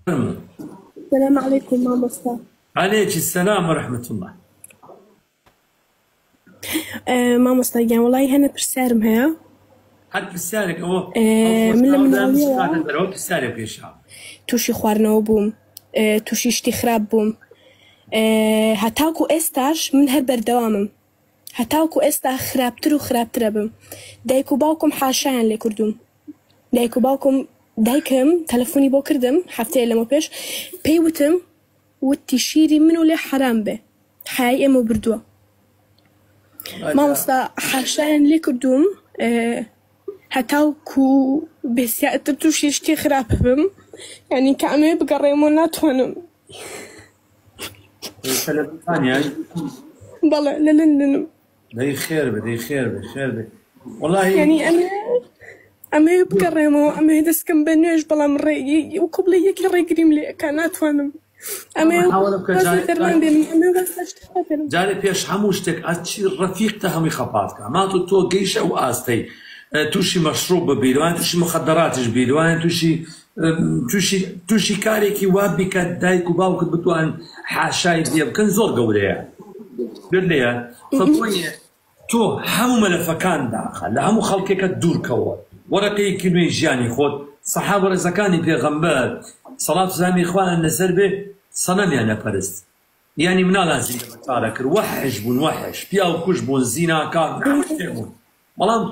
السلام عليكم ماما مصطفى. عليك السلام ورحمة الله. ماما مصطفى يعني والله هنا برسارم هيا حد بالسالك أو من لما نعليها بالسالك يا شعب توشي خوارنا بوم توشي اشتي خراب بوم هتاوكو استاش من هالبر دوامم هتاوكو استا خرابتر بم دايكو باوكم حاشان لي كردوم دايكو باوكم دايكم تلفوني بو كردم حفتي لما بيش بيوتم والتشيري منو لي حرام به حقيقة مو بردوا ما مصطفى حاشان لي كردوم هتاوكو بس يا ترتوشي اشتي خراب بم يعني كأمي بقريمونات ونم ثانية بالله لا داي خير به والله يعني أنا بقريمو أنا دسكن بنيش بلا مري وقبل يك ريقريم لي كانت ونم جاري بيش حموشتك أتشي رفيق تهمي خباتك ما تو جيش أو آستي توشي مشروب ببيلوان توشي مخدرات بيلوان توشي كاريكي وابك دايك وباوك بتوان حاشاي دياب كان زور قوليها قوليها فطوية تو همو ملفكان داخل لهمو خلقك الدور كوا ورقي كلمة جاني خود صحابة رزقاني في غنبات صلاة زامي إخوان النسر به صنم يعني فرست يعني منا لازم تارك وحش بون وحش بياو كش بون زينا كان والله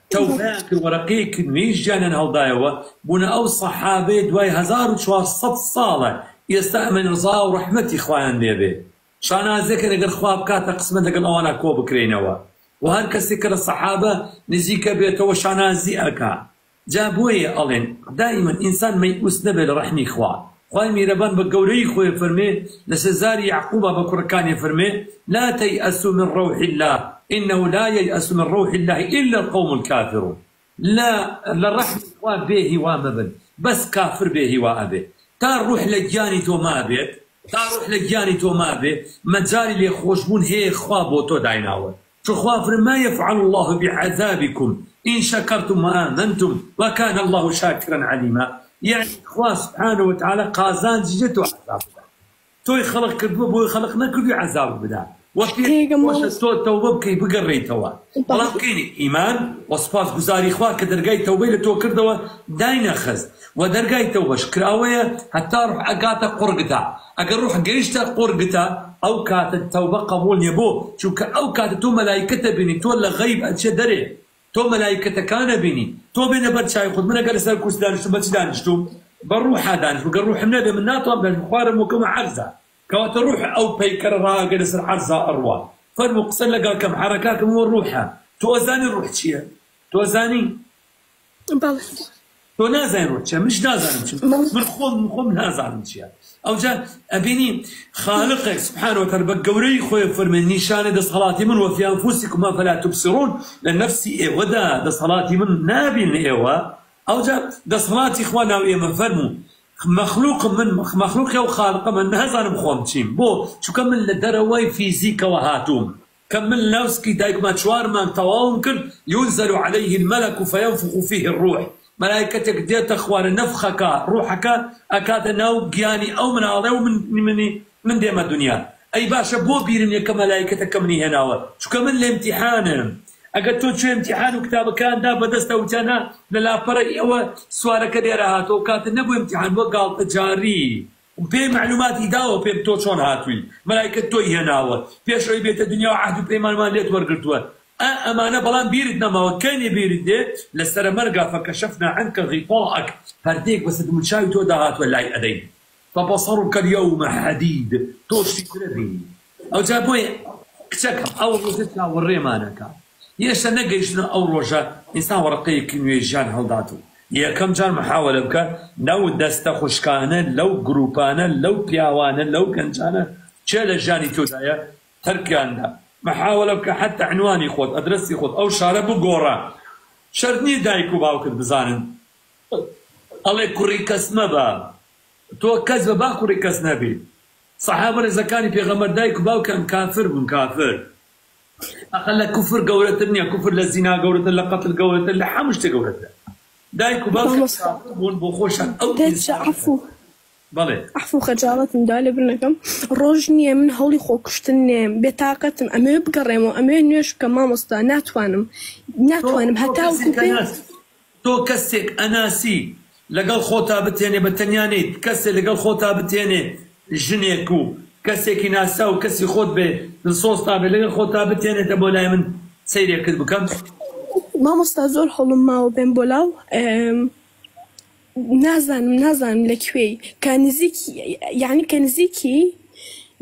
توباك ورقيك ميش جانا هالضايوة بنا أو صحابي دواي 1400 صالة يستأمن رضا ورحمة إخوان ديبي شانا ذكر اگر خواب كاتا قسمة اگر اوانا كو بكرينوا وهر كسي كر الصحابة نزيك بيتو شانا زيئكا جابوية ألين دائما إنسان ما يؤس نبل رحمي إخوان خواه ميربان بقولي خوي فرمي لسزاري يعقوبة بكركان يفرمي لا تيأسوا من روح الله إنه لا ييأس من روح الله إلا القوم الكافرون لا للرحمة إخوان به وامبن بس كافر به وابه تار روح لجاني تو ما بيت تروح لجاني تو ما به مجالي اللي خوشبون هي خوابو تو دايناول شو خوافر ما يفعل الله بعذابكم إن شكرتم وآمنتم وكان الله شاكرا عليما يعني خواه سبحانه وتعالى قازان جيجتو عذاب توي خلق كذبه بوي خلقنا كذبه عذاب بدا وفي وش تو توبه بكي بقري توا والله بكيني ايمان وصفات گزاري خواه كدرجاي توبه لتو كردوا داينا خز ودرجاي توبه شكراويه حتى روح اقاتا قرقتا اگر روح قيشتا قرقتا او كات التوبه قبول يبو شو او كات تو ملائكه بني تو ولا غيب اتشدري تو ملائكه كان بني تو بين برشاي خذ من قال سال كوس دانش بس دانشتو بروح دانش وقروح من من ناطو بخوار مكم عرزه كوات الروح او بيكر راقد يصير عرزه اروى فالمقصد لقى كم حركات مو روحها توزاني الروح تشيا توزاني تو نازل روح تشيا مش نازل من نازل تشيا او جا ابيني خالقك سبحانه وتعالى بقوري خوي فرمي نيشان ده صلاتي من وفي انفسكم فلا تبصرون لنفسي ايه ودا ده صلاتي من نابين ايوه او جا ده صلاتي اخوانا ويا ما فرموا مخلوق او خالق من هذا مخومتشين بو شو كمل لدروي فيزيكا وهاتوم كمل نفسكي دايك ما تشوار ما تواومكن ينزل عليه الملك فينفخ فيه الروح ملائكتك ديت اخوان نفخك روحك اكاد ناو جياني او من الله من ديما الدنيا اي باشا بو بيرني كملائكتك كمني هنا شو كمل الامتحان اگر تو شو امتحان وكتاب كان دا بدست وتانا لا فرق او سوالك ديرها تو كانت نبو امتحان بو قال تجاري وبي معلومات يداو بي تو شلون هاتوي ملائكه تو هنا بيش بيت الدنيا وعهد بي ما ليت ورقتوا امانه بلان بيردنا ما وكان يبيرد لسر مرقه فكشفنا عنك غطاءك فرديك بس المشاي تو دهات ولا يدين فبصرك اليوم حديد توشي كربي او جابوي كتك او روزتنا والريمانك يش نقيشنا او روجا انسان ورقي كينو يجان هلداتو يا كم جار محاوله بك لو دست خشكانه لو جروبانه لو بياوانه لو كنجانه شال جاني تو دايا تركياندا محاوله بك حتى عنواني خذ ادرسي خذ او شارب غورا شرني دايكو باوكت بزانن الله كوريكس نبا تو كذب باكوريكس نبي صحابه اذا كان في غمر دايكو باو كان كافر بن كافر اقل كفر قولت الدنيا كفر للزنا قولت لقتل قولت لحمشت قولت دايكو باو كان بون بخوشان او عفو بەڵێ عفو خەجاڵەتم دا لێ برنەکەم ڕۆژ نییە من هەوڵی خۆکوشتن نێم بێتاقەتم ئەمێ بگەڕێمەوە ئەمێ نوێش بکە مامۆستا ناتوانم هەتاوەکو پێ تۆ کەسێک ئەناسی لەگەڵ خۆتا بتێنێ بە تەنیانیت کەسێک لەگەڵ خۆتا بتێنێ ژنێک و کەسێکی ناسا و کەسی خۆت بێ سۆستا بێ لەگەڵ خۆتا بتێنێتە بۆ لای من سەیرێکت بکەم مامۆستا زۆر هەوڵم ماوە بێم بۆ لاو نازانم لەکوێی کە نزیکی یعنی کە نزیکی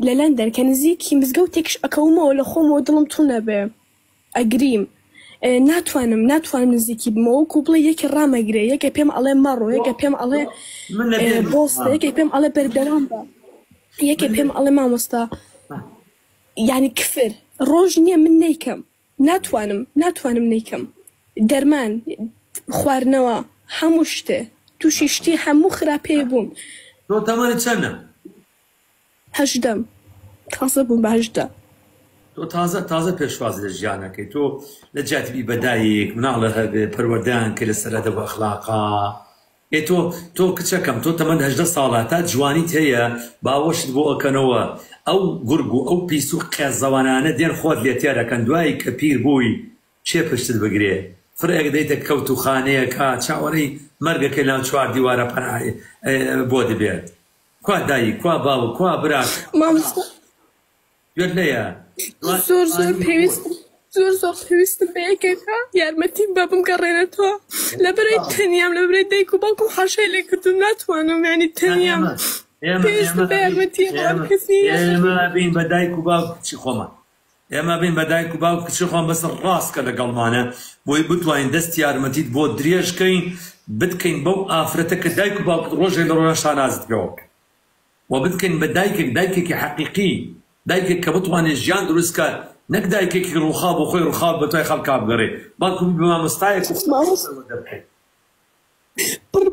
لە لەندەن کە نزیکی مزگەوتێکش ئەکەومەوە لە خۆمەوە دڵم توونە بێ ئەگریم ناتوانم نزیکی بمەوە و بڵێ یەکێ ڕامەگرێ یەکێ پێم ئەڵێ مەڕۆ یەکێ پێم ئەڵێ بۆستە یەکێ پێم ئەڵێ بەردەوام بە یەکێ پێم ئەڵێ مامۆستا یعنی کفر ڕۆژ نییە من نەیکەم ناتوانم نەیکەم دەرمان خواردنەوە هەموو شتێ تووشی شتی هەموو خراپێ بووم تۆ تەمەنت چەندە؟ 18 تازە بووم بە 18 تۆ تازە پێشواز لە ژیانەکەی تۆ لە جاتبی بەدایەک مناڵە هەبێ پەروەردەیان کە لەسەرەتە بە ئەخلاقا تۆ کچەکەم تۆ تەمەند 18 ساڵە تا جوانیت هەیە باوەشت بۆ ئەکەنەوە ئەو گورگ و ئەو پیس و قێزەوانانە دێن خۆت لێ تێدەکەن دوایی کە پیر بووی چێ پشتت بگرێ فرێک دەیتە کەوت و خانەیەکە چاوەڕێی مەرگەکەی ناو چوار دیوارە پەنای بۆ دەبێت کوا دایی کوا باوە کوا براک مامۆستا گوێت لێیە زۆر پێویستم بە یەکێکە یارمەتیم بە بمگەڕێنێتەوە لەبەرەی تەنیام لەبەرەی دایک و باوکم حاشای لێ کردم ناتوانم یعنی تەنیام پێویستم بە یارمەتی کەسی ئێمە بین بە دایک و باوک کچی خۆمان ئێمە بین بە دایک و باوک کچی خۆمان بەسەر ڕاستکە لەگەڵمانە بۆی بتوانین دەستی یارمەتیت بۆ درێژکەین بتکەین بەو ئافرەتە کە دایک و باوکت ڕۆژێ لە ڕۆژە شانازت پێوەکە و بتکەین بە دایکێکی حەقیقی دایکێک کە بتوانێت ژیان دروستکە نەک دایکێکی ڕووخاو بۆ خۆی ڕووخاو بە توای خەڵکا بگەڕێ باوکو بە مامۆستایەک و